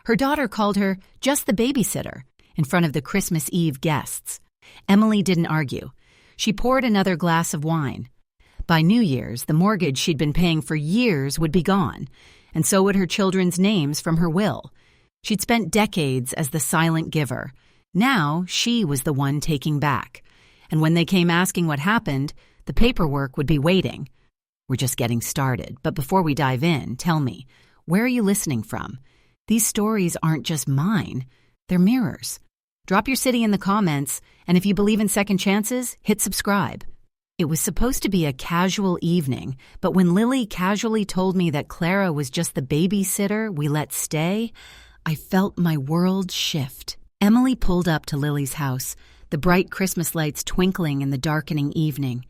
Her daughter called her just the babysitter in front of the Christmas Eve guests. Emily didn't argue. She poured another glass of wine. By New Year's, the mortgage she'd been paying for years would be gone, and so would her children's names from her will. She'd spent decades as the silent giver. Now she was the one taking back. And when they came asking what happened, the paperwork would be waiting. We're just getting started, but before we dive in, tell me, where are you listening from? These stories aren't just mine. They're mirrors. Drop your city in the comments, and if you believe in second chances, hit subscribe. It was supposed to be a casual evening, but when Lily casually told me that Clara was just the babysitter we let stay, I felt my world shift. Emily pulled up to Lily's house, the bright Christmas lights twinkling in the darkening evening.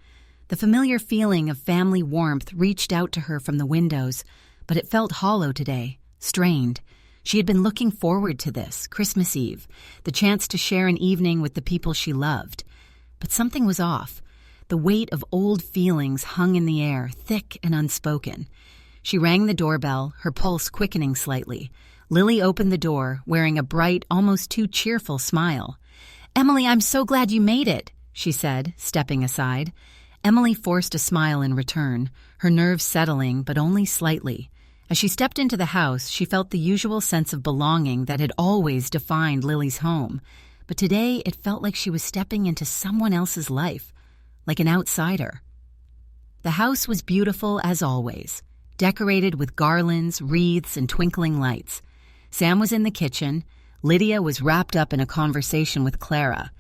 The familiar feeling of family warmth reached out to her from the windows, but it felt hollow today, strained. She had been looking forward to this, Christmas Eve, the chance to share an evening with the people she loved. But something was off. The weight of old feelings hung in the air, thick and unspoken. She rang the doorbell, her pulse quickening slightly. Lily opened the door, wearing a bright, almost too cheerful smile. "Emily, I'm so glad you made it," she said, stepping aside. Emily forced a smile in return, her nerves settling, but only slightly. As she stepped into the house, she felt the usual sense of belonging that had always defined Lily's home. But today, it felt like she was stepping into someone else's life, like an outsider. The house was beautiful as always, decorated with garlands, wreaths, and twinkling lights. Sam was in the kitchen. Lydia was wrapped up in a conversation with Clara,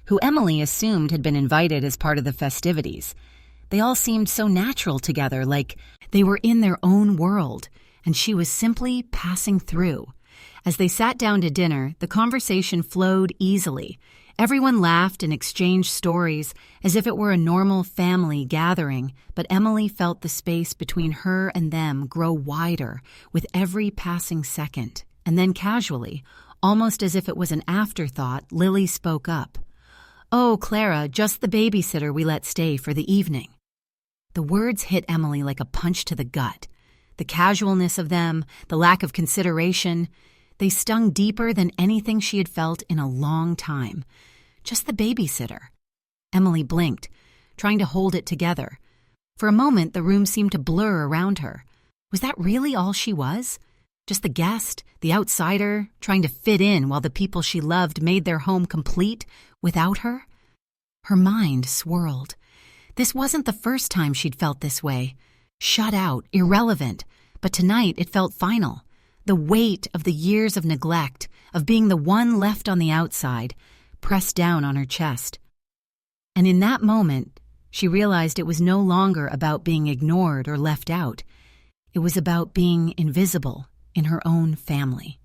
who Emily assumed had been invited as part of the festivities. They all seemed so natural together, like they were in their own world, and she was simply passing through. As they sat down to dinner, the conversation flowed easily. Everyone laughed and exchanged stories as if it were a normal family gathering, but Emily felt the space between her and them grow wider with every passing second. And then casually, almost as if it was an afterthought, Lily spoke up. "Oh, Clara, just the babysitter we let stay for the evening." The words hit Emily like a punch to the gut. The casualness of them, the lack of consideration, they stung deeper than anything she had felt in a long time. Just the babysitter. Emily blinked, trying to hold it together. For a moment, the room seemed to blur around her. Was that really all she was? Just the guest, the outsider, trying to fit in while the people she loved made their home complete without her? Her mind swirled. This wasn't the first time she'd felt this way. Shut out, irrelevant. But tonight it felt final. The weight of the years of neglect, of being the one left on the outside, pressed down on her chest. And in that moment, she realized it was no longer about being ignored or left out. It was about being invisible in her own family.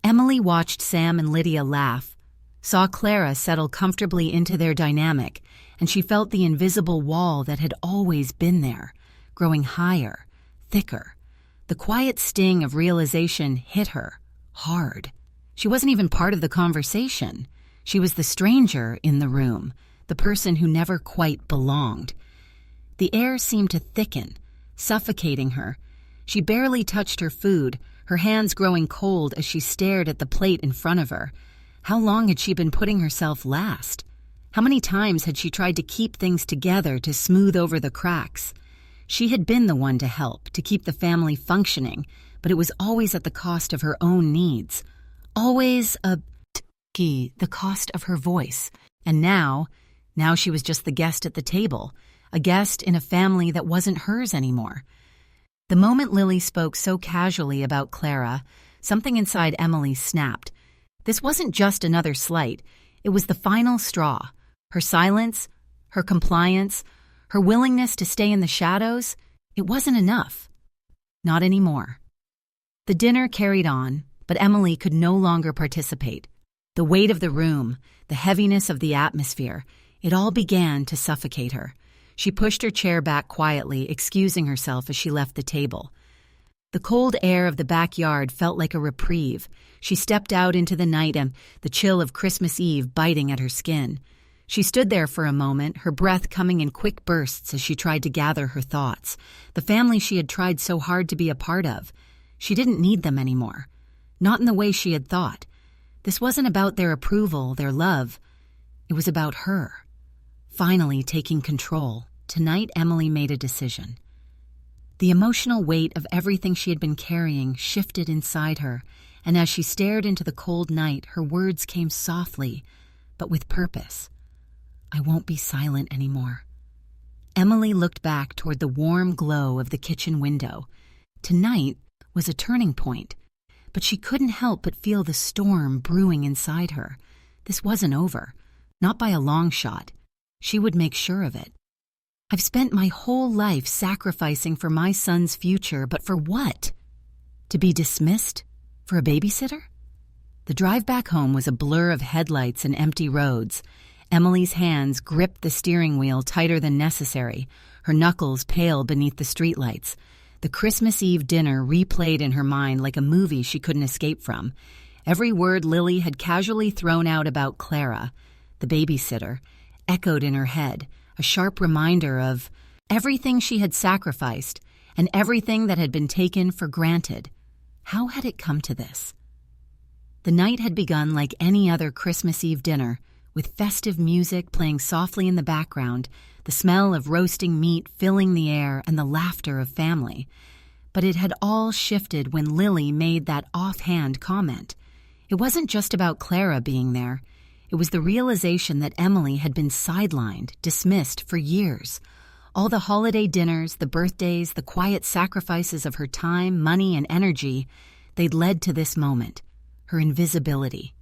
Emily watched Sam and Lydia laugh, saw Clara settle comfortably into their dynamic, and she felt the invisible wall that had always been there, growing higher, thicker. The quiet sting of realization hit her, hard. She wasn't even part of the conversation. She was the stranger in the room, the person who never quite belonged. The air seemed to thicken, suffocating her. She barely touched her food, her hands growing cold as she stared at the plate in front of her. How long had she been putting herself last? How many times had she tried to keep things together to smooth over the cracks? She had been the one to help, to keep the family functioning, but it was always at the cost of her own needs. Always the cost of her voice. And now she was just the guest at the table, a guest in a family that wasn't hers anymore. The moment Lily spoke so casually about Clara, something inside Emily snapped. This wasn't just another slight. It was the final straw. Her silence, her compliance, her willingness to stay in the shadows, it wasn't enough. Not anymore. The dinner carried on, but Emily could no longer participate. The weight of the room, the heaviness of the atmosphere, it all began to suffocate her. She pushed her chair back quietly, excusing herself as she left the table. The cold air of the backyard felt like a reprieve. She stepped out into the night and the chill of Christmas Eve biting at her skin. She stood there for a moment, her breath coming in quick bursts as she tried to gather her thoughts. The family she had tried so hard to be a part of. She didn't need them anymore. not in the way she had thought. This wasn't about their approval, their love. It was about her. Finally taking control, tonight Emily made a decision. The emotional weight of everything she had been carrying shifted inside her, and as she stared into the cold night, her words came softly, but with purpose. I won't be silent anymore. Emily looked back toward the warm glow of the kitchen window. Tonight was a turning point, but she couldn't help but feel the storm brewing inside her. This wasn't over, not by a long shot. She would make sure of it. I've spent my whole life sacrificing for my son's future, but for what? To be dismissed? For a babysitter? The drive back home was a blur of headlights and empty roads. Emily's hands gripped the steering wheel tighter than necessary, her knuckles pale beneath the streetlights. The Christmas Eve dinner replayed in her mind like a movie she couldn't escape from. Every word Lily had casually thrown out about Clara, the babysitter, echoed in her head, a sharp reminder of everything she had sacrificed and everything that had been taken for granted. How had it come to this? The night had begun like any other Christmas Eve dinner, with festive music playing softly in the background, the smell of roasting meat filling the air, and the laughter of family. But it had all shifted when Lily made that offhand comment. It wasn't just about Clara being there. It was the realization that Emily had been sidelined, dismissed for years. All the holiday dinners, the birthdays, the quiet sacrifices of her time, money, and energy, they'd led to this moment, her invisibility.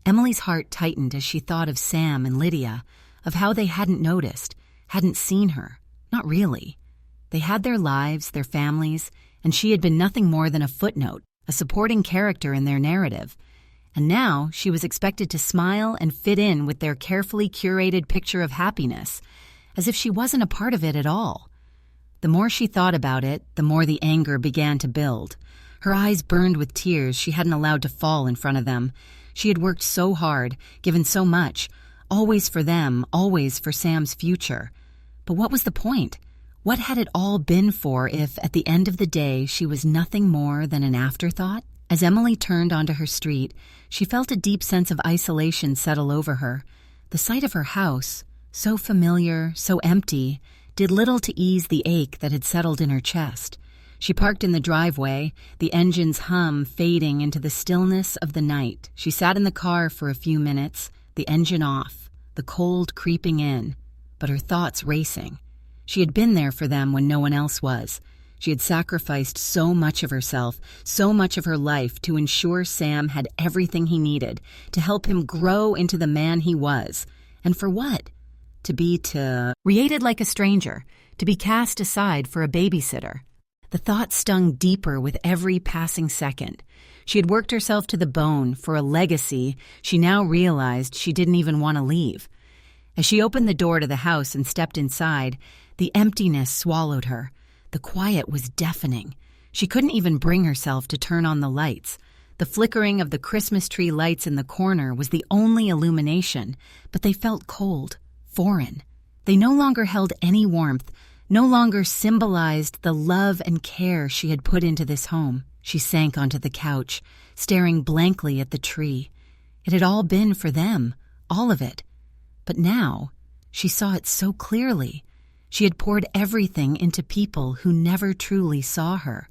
Emily's heart tightened as she thought of Sam and Lydia, of how they hadn't noticed, hadn't seen her. Not really. They had their lives, their families, and she had been nothing more than a footnote, a supporting character in their narrative. And now she was expected to smile and fit in with their carefully curated picture of happiness, as if she wasn't a part of it at all. The more she thought about it, the more the anger began to build. Her eyes burned with tears she hadn't allowed to fall in front of them. She had worked so hard, given so much, always for them, always for Sam's future. But what was the point? What had it all been for if, at the end of the day, she was nothing more than an afterthought? As Emily turned onto her street, she felt a deep sense of isolation settle over her. The sight of her house, so familiar, so empty, did little to ease the ache that had settled in her chest. She parked in the driveway, the engine's hum fading into the stillness of the night. She sat in the car for a few minutes, the engine off, the cold creeping in, but her thoughts racing. She had been there for them when no one else was. She had sacrificed so much of herself, so much of her life to ensure Sam had everything he needed, to help him grow into the man he was. And for what? To be created like a stranger, to be cast aside for a babysitter. The thought stung deeper with every passing second. She had worked herself to the bone for a legacy she now realized she didn't even want to leave. As she opened the door to the house and stepped inside, the emptiness swallowed her. The quiet was deafening. She couldn't even bring herself to turn on the lights. The flickering of the Christmas tree lights in the corner was the only illumination, but they felt cold, foreign. They no longer held any warmth, no longer symbolized the love and care she had put into this home. She sank onto the couch, staring blankly at the tree. It had all been for them, all of it. But now, she saw it so clearly. She had poured everything into people who never truly saw her.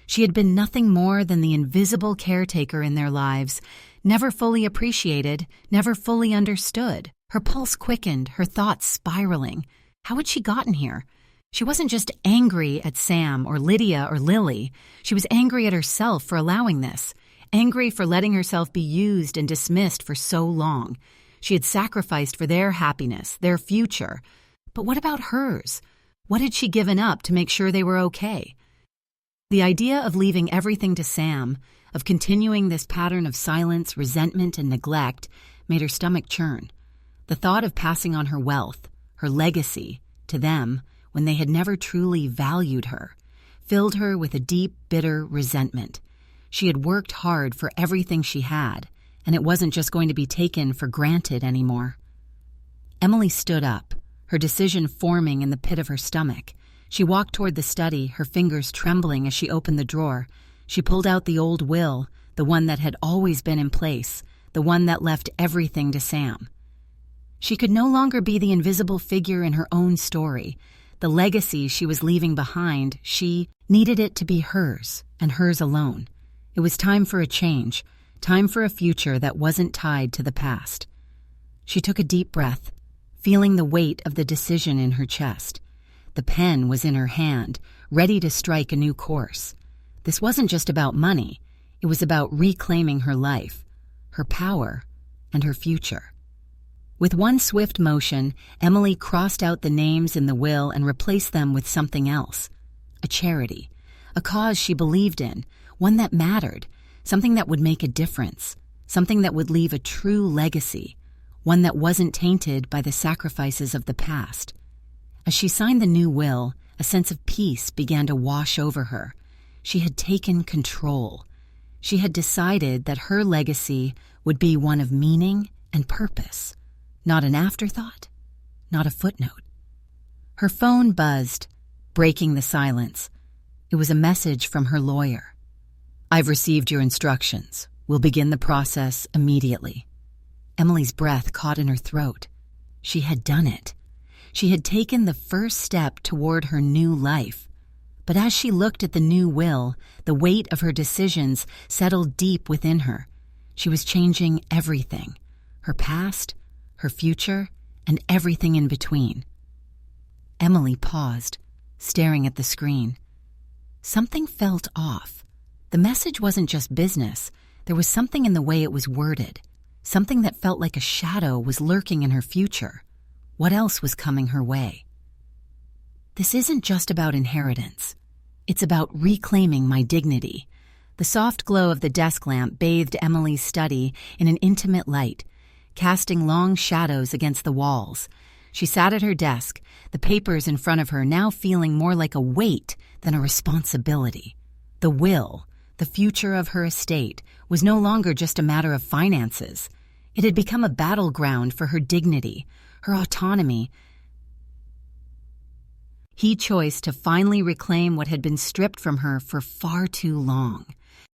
She had been nothing more than the invisible caretaker in their lives, never fully appreciated, never fully understood. Her pulse quickened, her thoughts spiraling. How had she gotten here? She wasn't just angry at Sam or Lydia or Lily. She was angry at herself for allowing this, angry for letting herself be used and dismissed for so long. She had sacrificed for their happiness, their future. But what about hers? What had she given up to make sure they were okay? The idea of leaving everything to Sam, of continuing this pattern of silence, resentment, and neglect, made her stomach churn. The thought of passing on her wealth, her legacy, to them, when they had never truly valued her, filled her with a deep, bitter resentment. She had worked hard for everything she had, and it wasn't just going to be taken for granted anymore. Emily stood up, her decision forming in the pit of her stomach. She walked toward the study, her fingers trembling as she opened the drawer. She pulled out the old will, the one that had always been in place, the one that left everything to Sam. She could no longer be the invisible figure in her own story. The legacy she was leaving behind, she needed it to be hers, and hers alone. It was time for a change, time for a future that wasn't tied to the past. She took a deep breath, feeling the weight of the decision in her chest. The pen was in her hand, ready to strike a new course. This wasn't just about money. It was about reclaiming her life, her power, and her future. With one swift motion, Emily crossed out the names in the will and replaced them with something else. A charity, a cause she believed in, one that mattered, something that would make a difference, something that would leave a true legacy, one that wasn't tainted by the sacrifices of the past. As she signed the new will, a sense of peace began to wash over her. She had taken control. She had decided that her legacy would be one of meaning and purpose, not an afterthought, not a footnote. Her phone buzzed, breaking the silence. It was a message from her lawyer. "I've received your instructions. We'll begin the process immediately." Emily's breath caught in her throat. She had done it. She had taken the first step toward her new life. But as she looked at the new will, the weight of her decisions settled deep within her. She was changing everything, her past, her future, and everything in between. Emily paused, staring at the screen. Something felt off. The message wasn't just business. There was something in the way it was worded, something that felt like a shadow was lurking in her future. What else was coming her way? "This isn't just about inheritance. It's about reclaiming my dignity." The soft glow of the desk lamp bathed Emily's study in an intimate light, casting long shadows against the walls. She sat at her desk, the papers in front of her now feeling more like a weight than a responsibility. The will, the future of her estate, was no longer just a matter of finances. It had become a battleground for her dignity, her autonomy. He chose to finally reclaim what had been stripped from her for far too long.